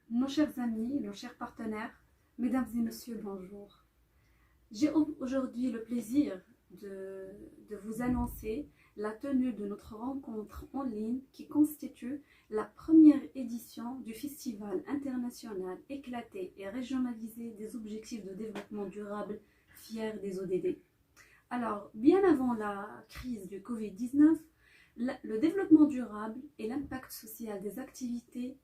Nos chers amis, nos chers partenaires, mesdames et messieurs, bonjour. J'ai aujourd'hui le plaisir de vous annoncer la tenue de notre rencontre en ligne qui constitue la première édition du Festival international éclaté et régionalisé des objectifs de développement durable fiers des ODD. Alors, bien avant la crise du Covid-19, le développement durable et l'impact social des activités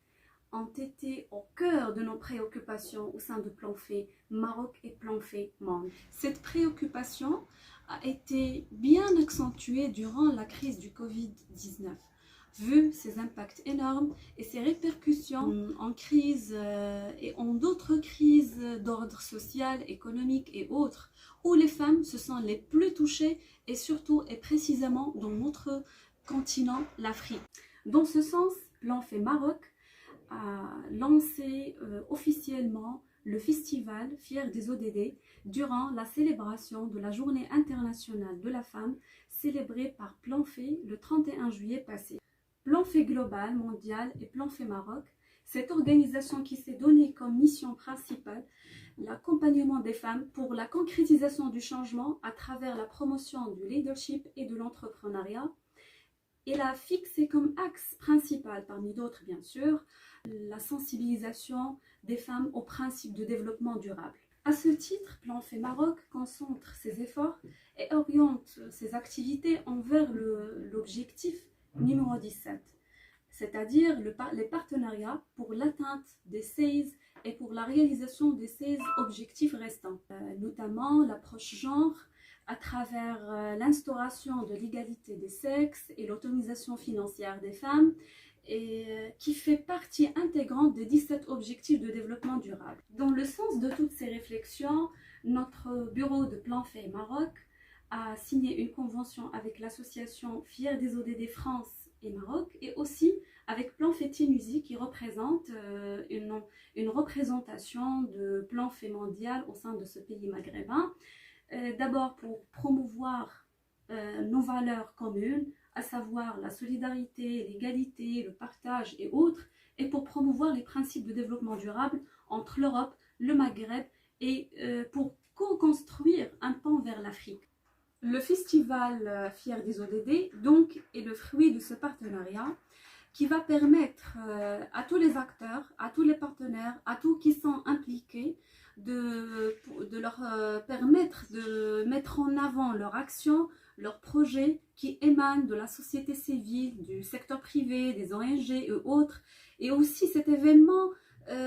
ont été au cœur de nos préoccupations au sein de Plan Fait Maroc et Plan Fait Monde. Cette préoccupation a été bien accentuée durant la crise du Covid-19, vu ses impacts énormes et ses répercussions en crise et en d'autres crises d'ordre social, économique et autres, où les femmes se sont les plus touchées et surtout et précisément dans notre continent, l'Afrique. Dans ce sens, Plan Fait Maroc a lancé officiellement le festival Fiers des ODD durant la célébration de la Journée internationale de la femme célébrée par Plan Fait le 31 juillet passé. Plan Fait Global, Mondial et Plan Fait Maroc, cette organisation qui s'est donnée comme mission principale l'accompagnement des femmes pour la concrétisation du changement à travers la promotion du leadership et de l'entrepreneuriat. Elle a fixé comme axe principal, parmi d'autres bien sûr, la sensibilisation des femmes aux principes de développement durable. À ce titre, Plan Fait Maroc concentre ses efforts et oriente ses activités envers l'objectif numéro 17, c'est-à-dire les partenariats pour l'atteinte des 16 et pour la réalisation des 16 objectifs restants, notamment l'approche genre, à travers l'instauration de l'égalité des sexes et l'autonomisation financière des femmes, et qui fait partie intégrante des 17 objectifs de développement durable. Dans le sens de toutes ces réflexions, notre bureau de Plan Fait Maroc a signé une convention avec l'association Fiers des ODD France et Maroc et aussi avec Plan Fait Tunisie qui représente une représentation de Plan Fait mondial au sein de ce pays maghrébin. D'abord pour promouvoir nos valeurs communes, à savoir la solidarité, l'égalité, le partage et autres, et pour promouvoir les principes de développement durable entre l'Europe, le Maghreb et pour co-construire un pont vers l'Afrique. Le festival Fiers des ODD donc est le fruit de ce partenariat qui va permettre à tous les acteurs, à tous les partenaires, à tous qui sont impliqués de leur permettre de mettre en avant leur action, leurs projets qui émanent de la société civile, du secteur privé, des ONG et autres. Et aussi cet événement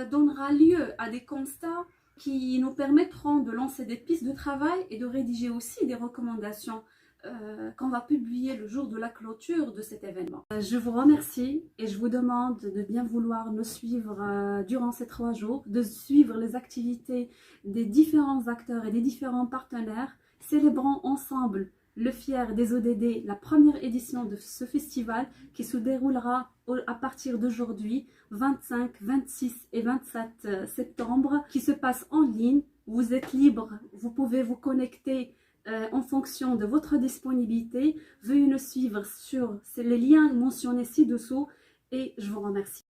donnera lieu à des constats qui nous permettront de lancer des pistes de travail et de rédiger aussi des recommandations qu'on va publier le jour de la clôture de cet événement. Je vous remercie et je vous demande de bien vouloir nous suivre durant ces 3 jours, de suivre les activités des différents acteurs et des différents partenaires. Célébrons ensemble le Fier des ODD, la première édition de ce festival qui se déroulera à partir d'aujourd'hui, 25, 26 et 27 septembre, qui se passe en ligne. Vous êtes libre, vous pouvez vous connecter en fonction de votre disponibilité. Veuillez nous suivre sur les liens mentionnés ci-dessous et je vous remercie.